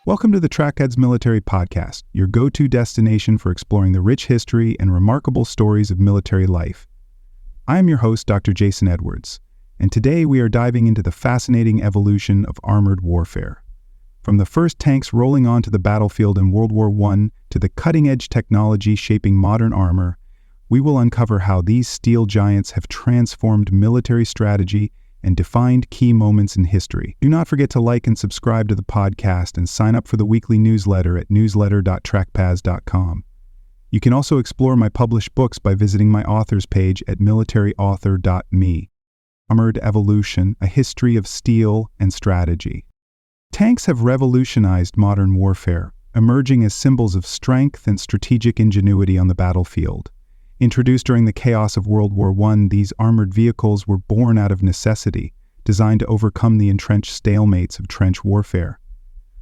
Welcome to the Trackpads Military Podcast, your go-to destination for exploring the rich history and remarkable stories of military life. I am your host, Dr. Jason Edwards, and today we are diving into the fascinating evolution of armored warfare. From the first tanks rolling onto the battlefield in World War I to the cutting-edge technology shaping modern armor, we will uncover how these steel giants have transformed military strategy and defined key moments in history. Do not forget to like and subscribe to the podcast and sign up for the weekly newsletter at newsletter.trackpads.com. You can also explore my published books by visiting my authors page at militaryauthor.me. Armored Evolution, A History of Steel and Strategy. Tanks have revolutionized modern warfare, emerging as symbols of strength and strategic ingenuity on the battlefield. Introduced during the chaos of World War I, these armored vehicles were born out of necessity, designed to overcome the entrenched stalemates of trench warfare.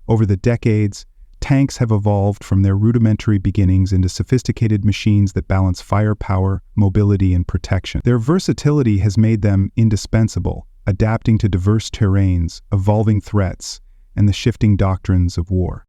Over the decades, tanks have evolved from their rudimentary beginnings into sophisticated machines that balance firepower, mobility, and protection. Their versatility has made them indispensable, adapting to diverse terrains, evolving threats, and the shifting doctrines of war.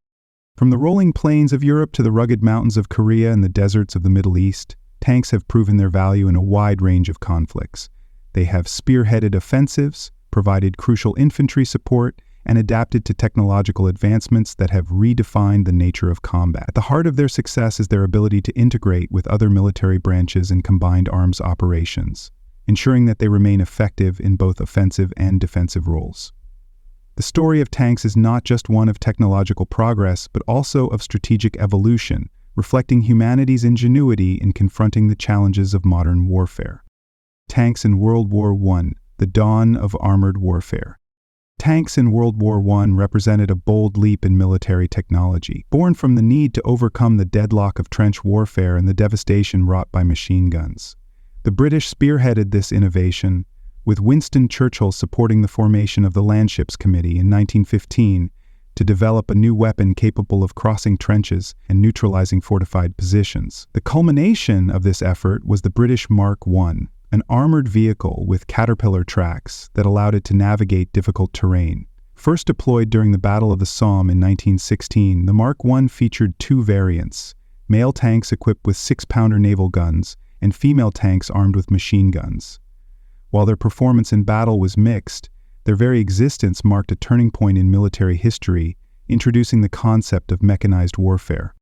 From the rolling plains of Europe to the rugged mountains of Korea and the deserts of the Middle East, tanks have proven their value in a wide range of conflicts. They have spearheaded offensives, provided crucial infantry support, and adapted to technological advancements that have redefined the nature of combat. At the heart of their success is their ability to integrate with other military branches in combined arms operations, ensuring that they remain effective in both offensive and defensive roles. The story of tanks is not just one of technological progress, but also of strategic evolution, reflecting humanity's ingenuity in confronting the challenges of modern warfare. Tanks in World War I, the dawn of armored warfare. Tanks in World War I represented a bold leap in military technology, born from the need to overcome the deadlock of trench warfare and the devastation wrought by machine guns. The British spearheaded this innovation, with Winston Churchill supporting the formation of the Landships Committee in 1915, to develop a new weapon capable of crossing trenches and neutralizing fortified positions. The culmination of this effort was the British Mark I, an armored vehicle with caterpillar tracks that allowed it to navigate difficult terrain. First deployed during the Battle of the Somme in 1916, the Mark I featured two variants: male tanks equipped with 6-pounder naval guns and female tanks armed with machine guns. While their performance in battle was mixed, their very existence marked a turning point in military history, introducing the concept of mechanized warfare.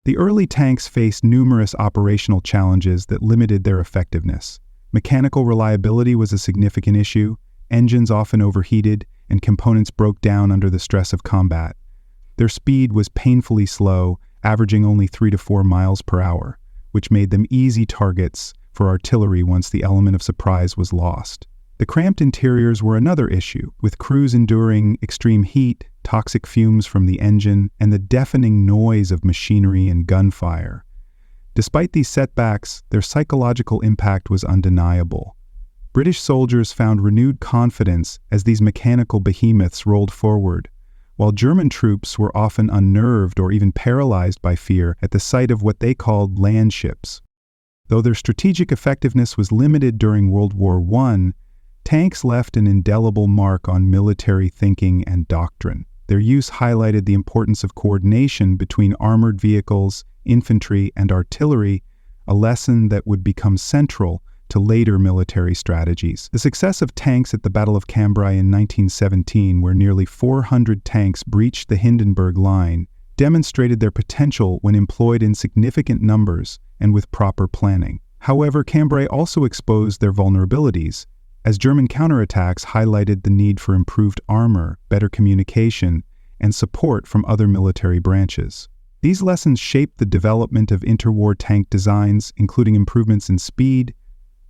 The early tanks faced numerous operational challenges that limited their effectiveness. Mechanical reliability was a significant issue, engines often overheated, and components broke down under the stress of combat. Their speed was painfully slow, averaging only 3 to 4 miles per hour, which made them easy targets for artillery once the element of surprise was lost. The cramped interiors were another issue, with crews enduring extreme heat, toxic fumes from the engine, and the deafening noise of machinery and gunfire. Despite these setbacks, their psychological impact was undeniable. British soldiers found renewed confidence as these mechanical behemoths rolled forward, while German troops were often unnerved or even paralyzed by fear at the sight of what they called land ships. Though their strategic effectiveness was limited during World War I, tanks left an indelible mark on military thinking and doctrine. Their use highlighted the importance of coordination between armored vehicles, infantry, and artillery, a lesson that would become central to later military strategies. The success of tanks at the Battle of Cambrai in 1917, where nearly 400 tanks breached the Hindenburg Line, demonstrated their potential when employed in significant numbers and with proper planning. However, Cambrai also exposed their vulnerabilities, as German counterattacks highlighted the need for improved armor, better communication, and support from other military branches. These lessons shaped the development of interwar tank designs, including improvements in speed,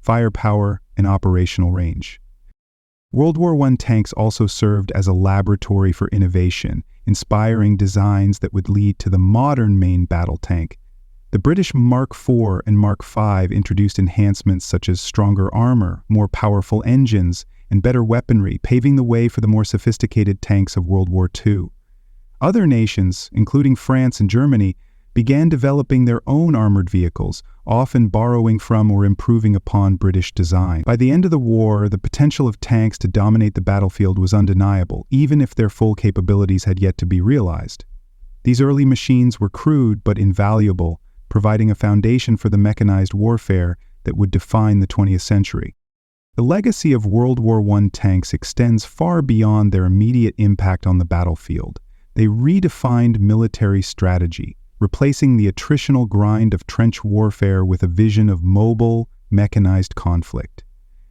firepower, and operational range. World War I tanks also served as a laboratory for innovation, inspiring designs that would lead to the modern main battle tank. The British Mark IV and Mark V introduced enhancements such as stronger armor, more powerful engines, and better weaponry, paving the way for the more sophisticated tanks of World War II. Other nations, including France and Germany, began developing their own armored vehicles, often borrowing from or improving upon British design. By the end of the war, the potential of tanks to dominate the battlefield was undeniable, even if their full capabilities had yet to be realized. These early machines were crude but invaluable, providing a foundation for the mechanized warfare that would define the 20th century. The legacy of World War I tanks extends far beyond their immediate impact on the battlefield. They redefined military strategy, replacing the attritional grind of trench warfare with a vision of mobile, mechanized conflict.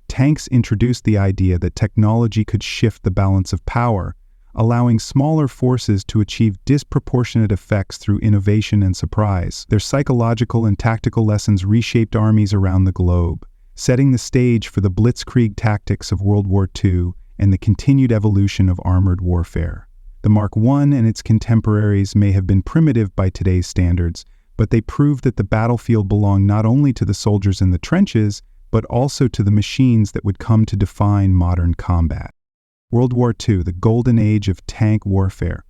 Tanks introduced the idea that technology could shift the balance of power, allowing smaller forces to achieve disproportionate effects through innovation and surprise. Their psychological and tactical lessons reshaped armies around the globe, setting the stage for the blitzkrieg tactics of World War II and the continued evolution of armored warfare. The Mark I and its contemporaries may have been primitive by today's standards, but they proved that the battlefield belonged not only to the soldiers in the trenches, but also to the machines that would come to define modern combat. World War II, the golden age of tank warfare.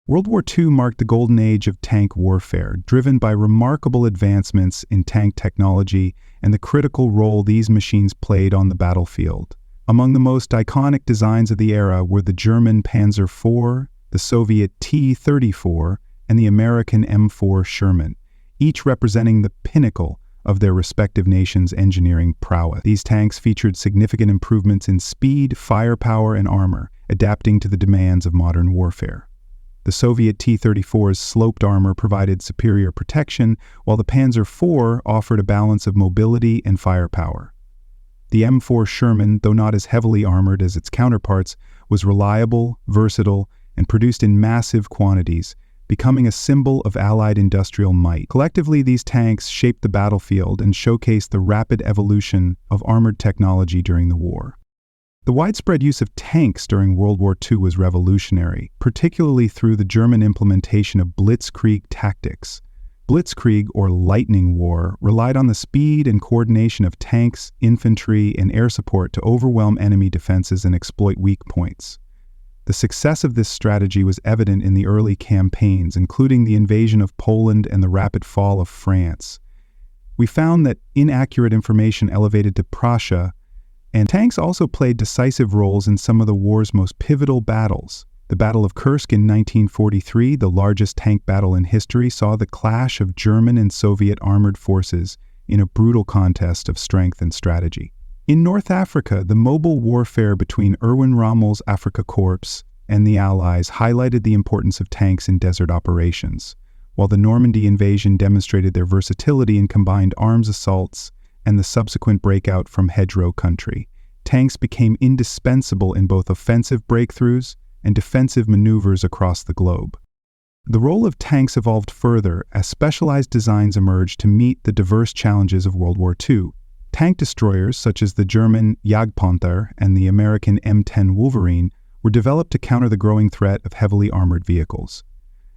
World War II marked the golden age of tank warfare, driven by remarkable advancements in tank technology and the critical role these machines played on the battlefield. Among the most iconic designs of the era were the German Panzer IV, the Soviet T-34, and the American M4 Sherman, each representing the pinnacle of their respective nations' engineering prowess. These tanks featured significant improvements in speed, firepower, and armor, adapting to the demands of modern warfare. The Soviet T-34's sloped armor provided superior protection, while the Panzer IV offered a balance of mobility and firepower. The M4 Sherman, though not as heavily armored as its counterparts, was reliable, versatile, and produced in massive quantities, becoming a symbol of Allied industrial might. Collectively, these tanks shaped the battlefield and showcased the rapid evolution of armored technology during the war. The widespread use of tanks during World War II was revolutionary, particularly through the German implementation of blitzkrieg tactics. Blitzkrieg, or lightning war, relied on the speed and coordination of tanks, infantry, and air support to overwhelm enemy defenses and exploit weak points. The success of this strategy was evident in the early campaigns, including the invasion of Poland and the rapid fall of France. We found that inaccurate information elevated to Prussia, and tanks also played decisive roles in some of the war's most pivotal battles. The Battle of Kursk in 1943, the largest tank battle in history, saw the clash of German and Soviet armored forces in a brutal contest of strength and strategy. In North Africa, the mobile warfare between Erwin Rommel's Afrika Korps and the Allies highlighted the importance of tanks in desert operations, while the Normandy invasion demonstrated their versatility in combined arms assaults and the subsequent breakout from hedgerow country. Tanks became indispensable in both offensive breakthroughs and defensive maneuvers across the globe. The role of tanks evolved further as specialized designs emerged to meet the diverse challenges of World War II. Tank destroyers such as the German Jagdpanther and the American M10 Wolverine were developed to counter the growing threat of heavily armored vehicles.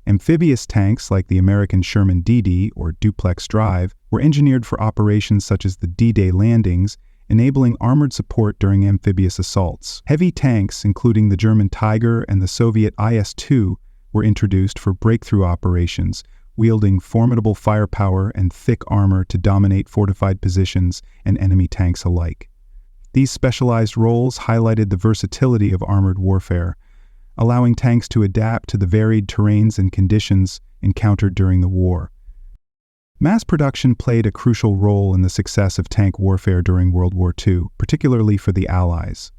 Amphibious tanks like the American Sherman DD, or duplex drive, were engineered for operations such as the D-Day landings, enabling armored support during amphibious assaults. Heavy tanks, including the German Tiger and the Soviet IS-2, were introduced for breakthrough operations, wielding formidable firepower and thick armor to dominate fortified positions and enemy tanks alike. These specialized roles highlighted the versatility of armored warfare, allowing tanks to adapt to the varied terrains and conditions encountered during the war. Mass production played a crucial role in the success of tank warfare during World War II, particularly for the Allies.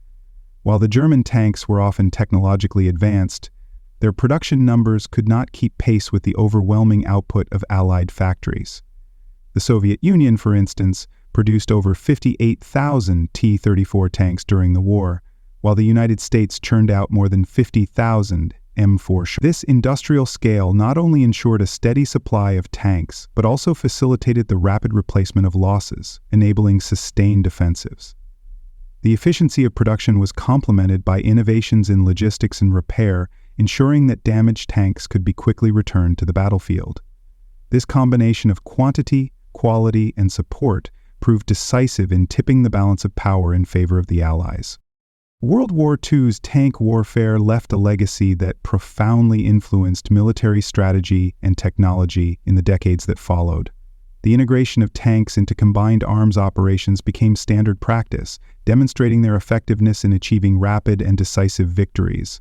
While the German tanks were often technologically advanced, their production numbers could not keep pace with the overwhelming output of Allied factories. The Soviet Union, for instance, produced over 58,000 T-34 tanks during the war, while the United States churned out more than 50,000 M4. This industrial scale not only ensured a steady supply of tanks, but also facilitated the rapid replacement of losses, enabling sustained offensives. The efficiency of production was complemented by innovations in logistics and repair, ensuring that damaged tanks could be quickly returned to the battlefield. This combination of quantity, quality, and support proved decisive in tipping the balance of power in favor of the Allies. World War II's tank warfare left a legacy that profoundly influenced military strategy and technology in the decades that followed. The integration of tanks into combined arms operations became standard practice, demonstrating their effectiveness in achieving rapid and decisive victories.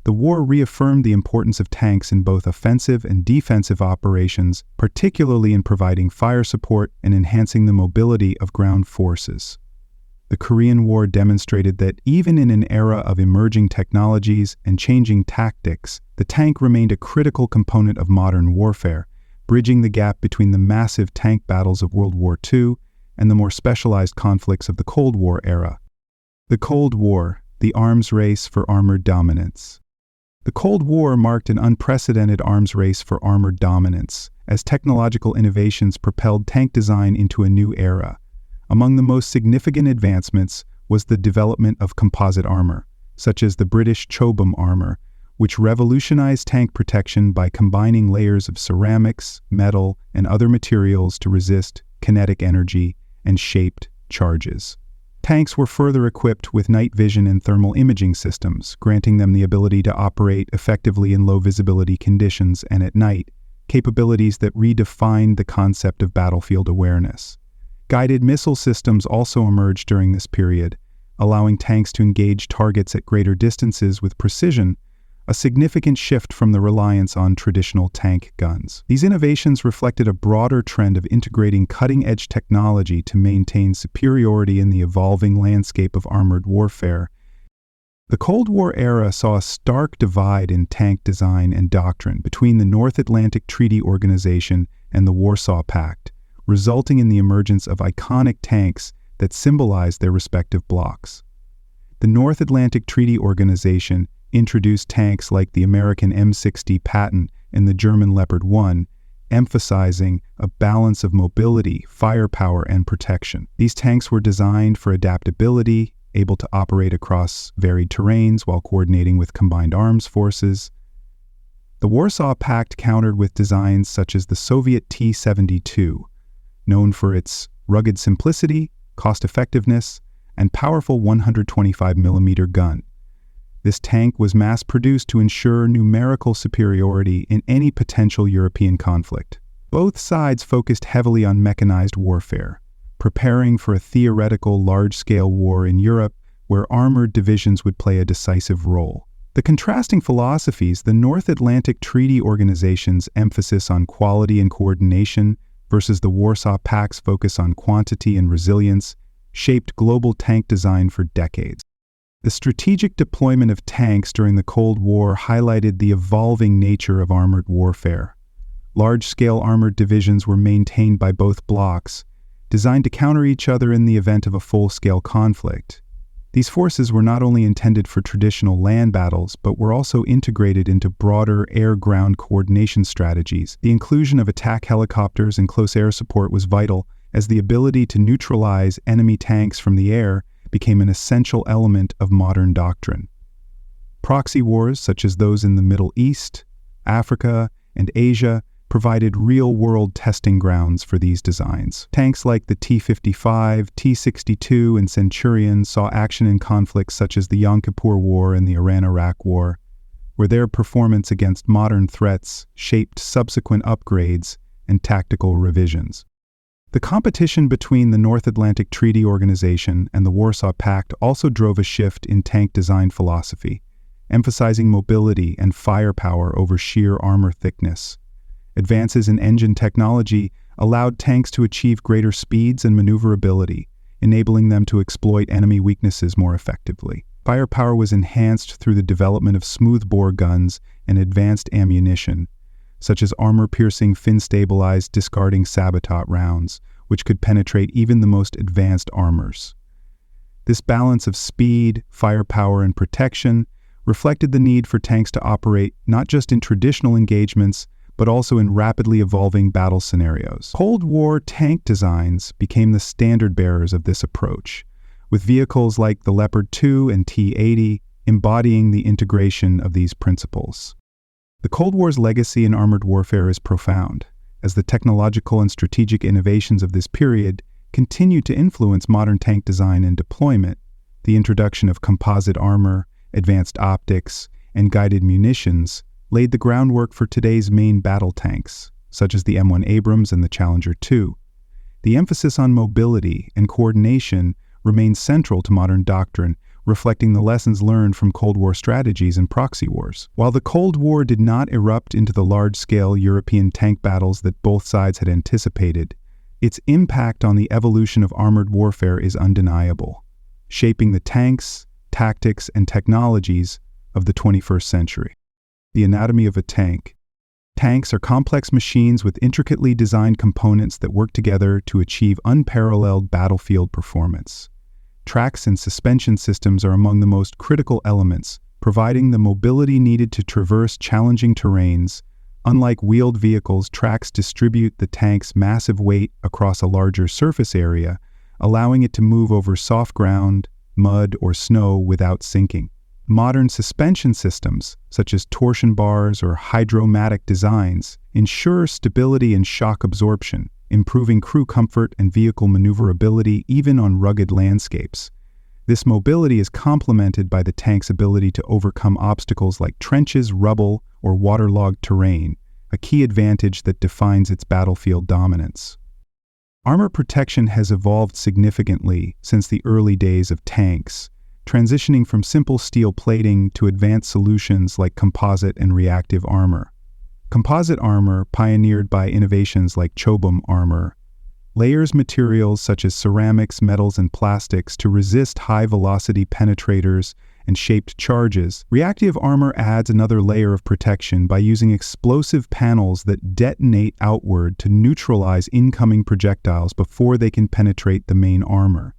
The war reaffirmed the importance of tanks in both offensive and defensive operations, particularly in providing fire support and enhancing the mobility of ground forces. The Korean War demonstrated that even in an era of emerging technologies and changing tactics, the tank remained a critical component of modern warfare, bridging the gap between the massive tank battles of World War II and the more specialized conflicts of the Cold War era. The Cold War, the arms race for armored dominance. The Cold War marked an unprecedented arms race for armored dominance, as technological innovations propelled tank design into a new era. Among the most significant advancements was the development of composite armor, such as the British Chobham armor, which revolutionized tank protection by combining layers of ceramics, metal, and other materials to resist kinetic energy and shaped charges. Tanks were further equipped with night vision and thermal imaging systems, granting them the ability to operate effectively in low-visibility conditions and at night, capabilities that redefined the concept of battlefield awareness. Guided missile systems also emerged during this period, allowing tanks to engage targets at greater distances with precision, a significant shift from the reliance on traditional tank guns. These innovations reflected a broader trend of integrating cutting-edge technology to maintain superiority in the evolving landscape of armored warfare. The Cold War era saw a stark divide in tank design and doctrine between the North Atlantic Treaty Organization and the Warsaw Pact, resulting in the emergence of iconic tanks that symbolized their respective blocs. The North Atlantic Treaty Organization introduced tanks like the American M60 Patton and the German Leopard 1, emphasizing a balance of mobility, firepower, and protection. These tanks were designed for adaptability, able to operate across varied terrains while coordinating with combined arms forces. The Warsaw Pact countered with designs such as the Soviet T-72, known for its rugged simplicity, cost-effectiveness, and powerful 125mm gun. This tank was mass-produced to ensure numerical superiority in any potential European conflict. Both sides focused heavily on mechanized warfare, preparing for a theoretical large-scale war in Europe where armored divisions would play a decisive role. The contrasting philosophies, the North Atlantic Treaty Organization's emphasis on quality and coordination versus the Warsaw Pact's focus on quantity and resilience, shaped global tank design for decades. The strategic deployment of tanks during the Cold War highlighted the evolving nature of armored warfare. Large-scale armored divisions were maintained by both blocs, designed to counter each other in the event of a full-scale conflict. These forces were not only intended for traditional land battles, but were also integrated into broader air-ground coordination strategies. The inclusion of attack helicopters and close air support was vital, as the ability to neutralize enemy tanks from the air became an essential element of modern doctrine. Proxy wars, such as those in the Middle East, Africa, and Asia, provided real-world testing grounds for these designs. Tanks like the T-55, T-62, and Centurion saw action in conflicts such as the Yom Kippur War and the Iran-Iraq War, where their performance against modern threats shaped subsequent upgrades and tactical revisions. The competition between the North Atlantic Treaty Organization and the Warsaw Pact also drove a shift in tank design philosophy, emphasizing mobility and firepower over sheer armor thickness. Advances in engine technology allowed tanks to achieve greater speeds and maneuverability, enabling them to exploit enemy weaknesses more effectively. Firepower was enhanced through the development of smoothbore guns and advanced ammunition, such as armor-piercing, fin-stabilized, discarding sabotage rounds, which could penetrate even the most advanced armors. This balance of speed, firepower, and protection reflected the need for tanks to operate not just in traditional engagements, but also in rapidly evolving battle scenarios. Cold War tank designs became the standard-bearers of this approach, with vehicles like the Leopard 2 and T-80 embodying the integration of these principles. The Cold War's legacy in armored warfare is profound, as the technological and strategic innovations of this period continue to influence modern tank design and deployment. The introduction of composite armor, advanced optics, and guided munitions laid the groundwork for today's main battle tanks, such as the M1 Abrams and the Challenger 2. The emphasis on mobility and coordination remains central to modern doctrine, reflecting the lessons learned from Cold War strategies and proxy wars. While the Cold War did not erupt into the large-scale European tank battles that both sides had anticipated, its impact on the evolution of armored warfare is undeniable, shaping the tanks, tactics, and technologies of the 21st century. The anatomy of a tank. Tanks are complex machines with intricately designed components that work together to achieve unparalleled battlefield performance. Tracks and suspension systems are among the most critical elements, providing the mobility needed to traverse challenging terrains. Unlike wheeled vehicles, tracks distribute the tank's massive weight across a larger surface area, allowing it to move over soft ground, mud, or snow without sinking. Modern suspension systems, such as torsion bars or hydromatic designs, ensure stability and shock absorption, improving crew comfort and vehicle maneuverability even on rugged landscapes. This mobility is complemented by the tank's ability to overcome obstacles like trenches, rubble, or waterlogged terrain, a key advantage that defines its battlefield dominance. Armor protection has evolved significantly since the early days of tanks, transitioning from simple steel plating to advanced solutions like composite and reactive armor. Composite armor, pioneered by innovations like Chobham armor, layers materials such as ceramics, metals, and plastics to resist high-velocity penetrators and shaped charges. Reactive armor adds another layer of protection by using explosive panels that detonate outward to neutralize incoming projectiles before they can penetrate the main armor.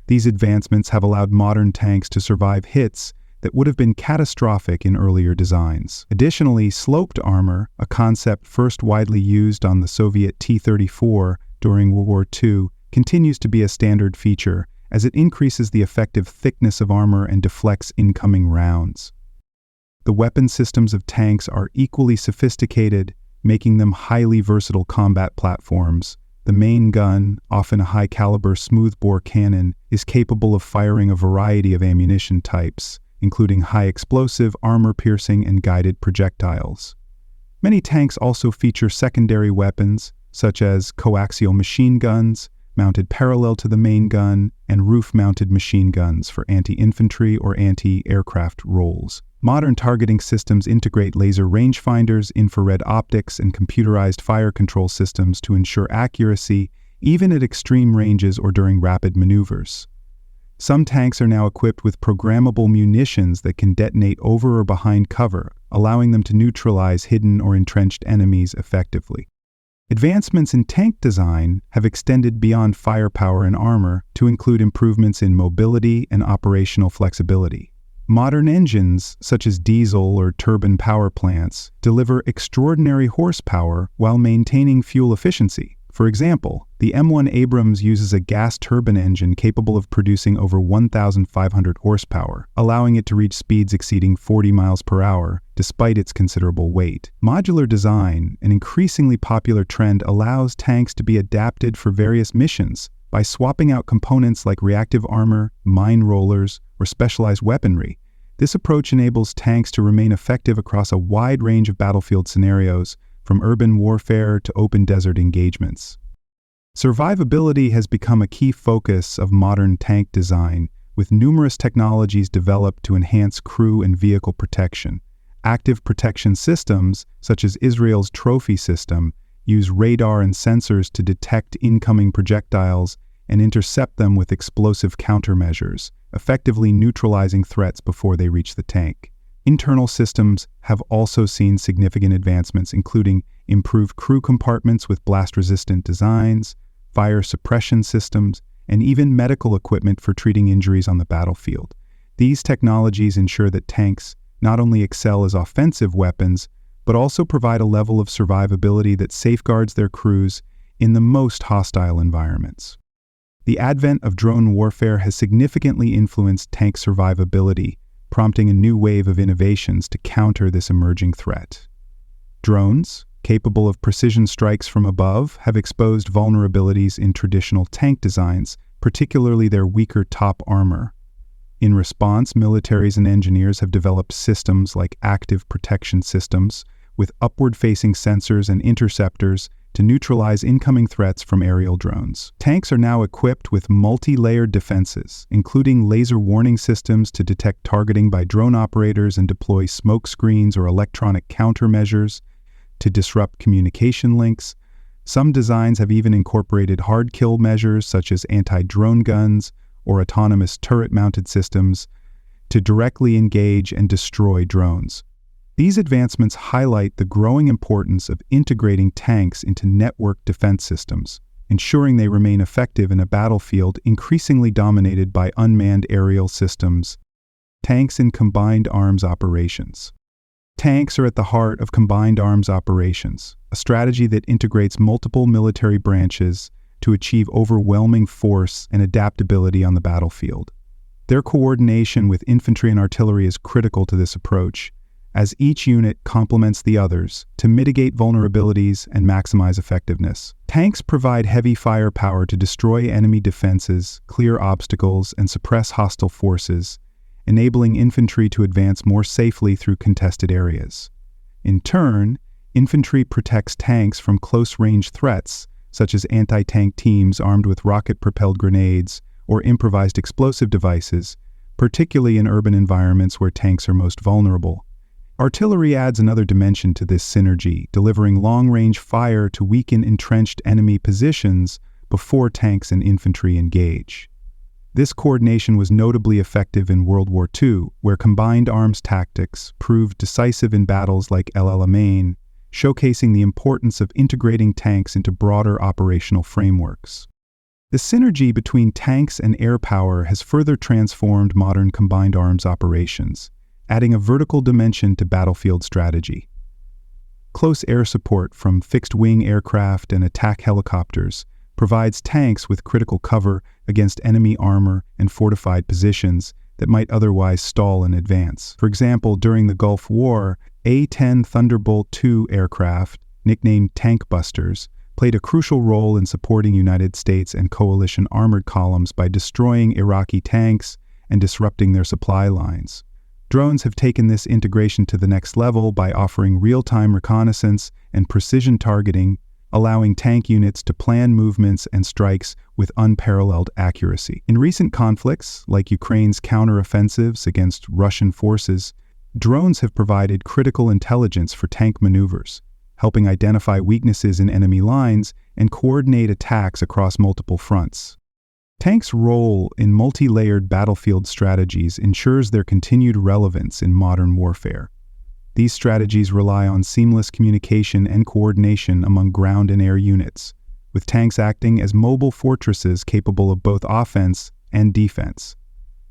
These advancements have allowed modern tanks to survive hits that would have been catastrophic in earlier designs. Additionally, sloped armor, a concept first widely used on the Soviet T-34 during World War II, continues to be a standard feature as it increases the effective thickness of armor and deflects incoming rounds. The weapon systems of tanks are equally sophisticated, making them highly versatile combat platforms. The main gun, often a high-caliber smoothbore cannon, is capable of firing a variety of ammunition types, including high-explosive, armor-piercing, and guided projectiles. Many tanks also feature secondary weapons, such as coaxial machine guns, mounted parallel to the main gun, and roof-mounted machine guns for anti-infantry or anti-aircraft roles. Modern targeting systems integrate laser rangefinders, infrared optics, and computerized fire control systems to ensure accuracy, even at extreme ranges or during rapid maneuvers. Some tanks are now equipped with programmable munitions that can detonate over or behind cover, allowing them to neutralize hidden or entrenched enemies effectively. Advancements in tank design have extended beyond firepower and armor to include improvements in mobility and operational flexibility. Modern engines, such as diesel or turbine power plants, deliver extraordinary horsepower while maintaining fuel efficiency. For example, the M1 Abrams uses a gas turbine engine capable of producing over 1,500 horsepower, allowing it to reach speeds exceeding 40 miles per hour, despite its considerable weight. Modular design, an increasingly popular trend, allows tanks to be adapted for various missions by swapping out components like reactive armor, mine rollers, or specialized weaponry. This approach enables tanks to remain effective across a wide range of battlefield scenarios, from urban warfare to open desert engagements. Survivability has become a key focus of modern tank design, with numerous technologies developed to enhance crew and vehicle protection. Active protection systems, such as Israel's Trophy system, use radar and sensors to detect incoming projectiles and intercept them with explosive countermeasures, effectively neutralizing threats before they reach the tank. Internal systems have also seen significant advancements, including improved crew compartments with blast-resistant designs, fire suppression systems, and even medical equipment for treating injuries on the battlefield. These technologies ensure that tanks not only excel as offensive weapons, but also provide a level of survivability that safeguards their crews in the most hostile environments. The advent of drone warfare has significantly influenced tank survivability, prompting a new wave of innovations to counter this emerging threat. Drones, capable of precision strikes from above, have exposed vulnerabilities in traditional tank designs, particularly their weaker top armor. In response, militaries and engineers have developed systems like active protection systems, with upward-facing sensors and interceptors to neutralize incoming threats from aerial drones. Tanks are now equipped with multi-layered defenses, including laser warning systems to detect targeting by drone operators and deploy smoke screens or electronic countermeasures to disrupt communication links. Some designs have even incorporated hard kill measures such as anti-drone guns or autonomous turret-mounted systems to directly engage and destroy drones. These advancements highlight the growing importance of integrating tanks into network defense systems, ensuring they remain effective in a battlefield increasingly dominated by unmanned aerial systems. Tanks in combined arms operations. Tanks are at the heart of combined arms operations, a strategy that integrates multiple military branches to achieve overwhelming force and adaptability on the battlefield. Their coordination with infantry and artillery is critical to this approach, as each unit complements the others to mitigate vulnerabilities and maximize effectiveness. Tanks provide heavy firepower to destroy enemy defenses, clear obstacles, and suppress hostile forces, enabling infantry to advance more safely through contested areas. In turn, infantry protects tanks from close-range threats, such as anti-tank teams armed with rocket-propelled grenades or improvised explosive devices, particularly in urban environments where tanks are most vulnerable. Artillery adds another dimension to this synergy, delivering long-range fire to weaken entrenched enemy positions before tanks and infantry engage. This coordination was notably effective in World War II, where combined arms tactics proved decisive in battles like El Alamein, showcasing the importance of integrating tanks into broader operational frameworks. The synergy between tanks and air power has further transformed modern combined arms operations, adding a vertical dimension to battlefield strategy. Close air support from fixed-wing aircraft and attack helicopters provides tanks with critical cover against enemy armor and fortified positions that might otherwise stall in advance. For example, during the Gulf War, A-10 Thunderbolt II aircraft, nicknamed Tank Busters, played a crucial role in supporting United States and coalition armored columns by destroying Iraqi tanks and disrupting their supply lines. Drones have taken this integration to the next level by offering real-time reconnaissance and precision targeting, allowing tank units to plan movements and strikes with unparalleled accuracy. In recent conflicts, like Ukraine's counteroffensives against Russian forces, drones have provided critical intelligence for tank maneuvers, helping identify weaknesses in enemy lines and coordinate attacks across multiple fronts. Tanks' role in multi-layered battlefield strategies ensures their continued relevance in modern warfare. These strategies rely on seamless communication and coordination among ground and air units, with tanks acting as mobile fortresses capable of both offense and defense.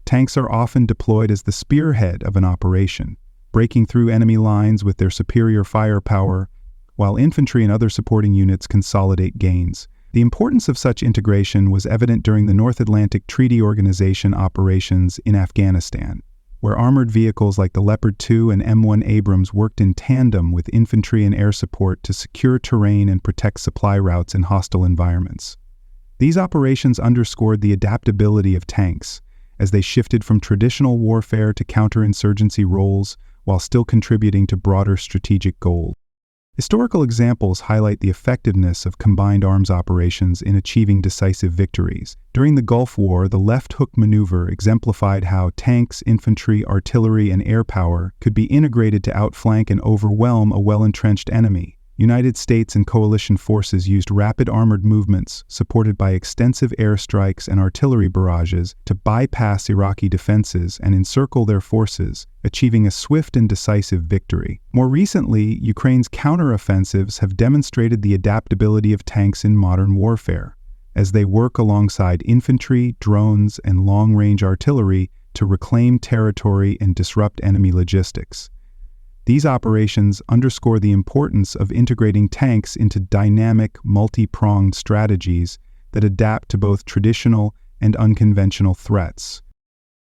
Tanks are often deployed as the spearhead of an operation, breaking through enemy lines with their superior firepower, while infantry and other supporting units consolidate gains. The importance of such integration was evident during the North Atlantic Treaty Organization operations in Afghanistan, where armored vehicles like the Leopard 2 and M1 Abrams worked in tandem with infantry and air support to secure terrain and protect supply routes in hostile environments. These operations underscored the adaptability of tanks, as they shifted from traditional warfare to counterinsurgency roles while still contributing to broader strategic goals. Historical examples highlight the effectiveness of combined arms operations in achieving decisive victories. During the Gulf War, the left hook maneuver exemplified how tanks, infantry, artillery, and air power could be integrated to outflank and overwhelm a well-entrenched enemy. United States and coalition forces used rapid armored movements, supported by extensive airstrikes and artillery barrages, to bypass Iraqi defenses and encircle their forces, achieving a swift and decisive victory. More recently, Ukraine's counteroffensives have demonstrated the adaptability of tanks in modern warfare, as they work alongside infantry, drones, and long-range artillery to reclaim territory and disrupt enemy logistics. These operations underscore the importance of integrating tanks into dynamic, multi-pronged strategies that adapt to both traditional and unconventional threats.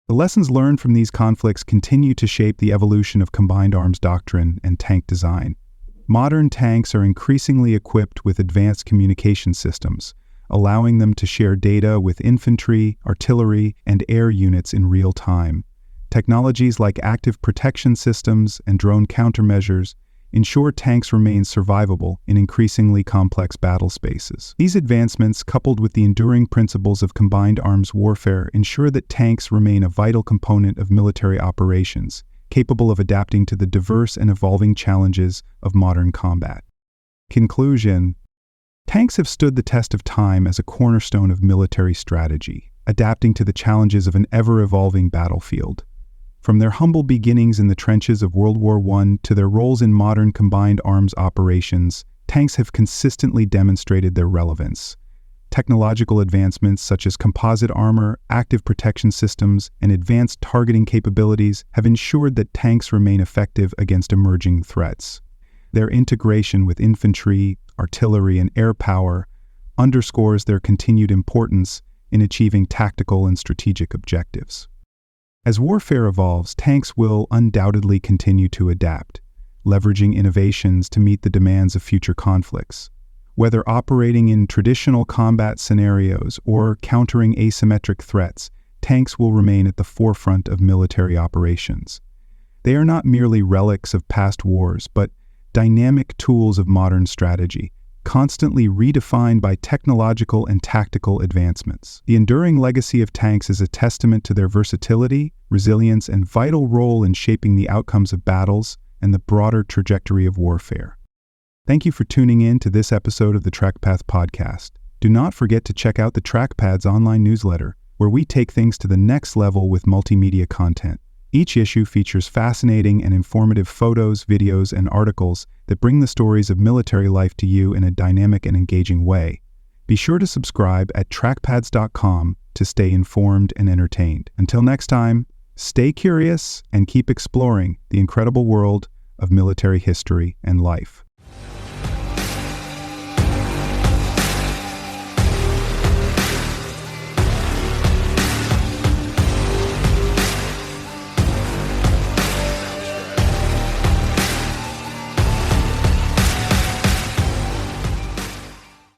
The lessons learned from these conflicts continue to shape the evolution of combined arms doctrine and tank design. Modern tanks are increasingly equipped with advanced communication systems, allowing them to share data with infantry, artillery, and air units in real time. Technologies like active protection systems and drone countermeasures ensure tanks remain survivable in increasingly complex battle spaces. These advancements, coupled with the enduring principles of combined arms warfare, ensure that tanks remain a vital component of military operations, capable of adapting to the diverse and evolving challenges of modern combat. Conclusion: tanks have stood the test of time as a cornerstone of military strategy, adapting to the challenges of an ever-evolving battlefield. From their humble beginnings in the trenches of World War I to their roles in modern combined arms operations, tanks have consistently demonstrated their relevance. Technological advancements such as composite armor, active protection systems, and advanced targeting capabilities have ensured that tanks remain effective against emerging threats. Their integration with infantry, artillery, and air power underscores their continued importance in achieving tactical and strategic objectives. As warfare evolves, tanks will undoubtedly continue to adapt, leveraging innovations to meet the demands of future conflicts. Whether operating in traditional combat scenarios or countering asymmetric threats, tanks will remain at the forefront of military operations. They are not merely relics of past wars, but dynamic tools of modern strategy, constantly redefined by technological and tactical advancements. The enduring legacy of tanks is a testament to their versatility, resilience, and vital role in shaping the outcomes of battles and the broader trajectory of warfare. Thank you for tuning in to this episode of the Trackpads Podcast. Do not forget to check out the Trackpads online newsletter, where we take things to the next level with multimedia content. Each issue features fascinating and informative photos, videos, and articles that bring the stories of military life to you in a dynamic and engaging way. Be sure to subscribe at trackpads.com to stay informed and entertained. Until next time, stay curious and keep exploring the incredible world of military history and life.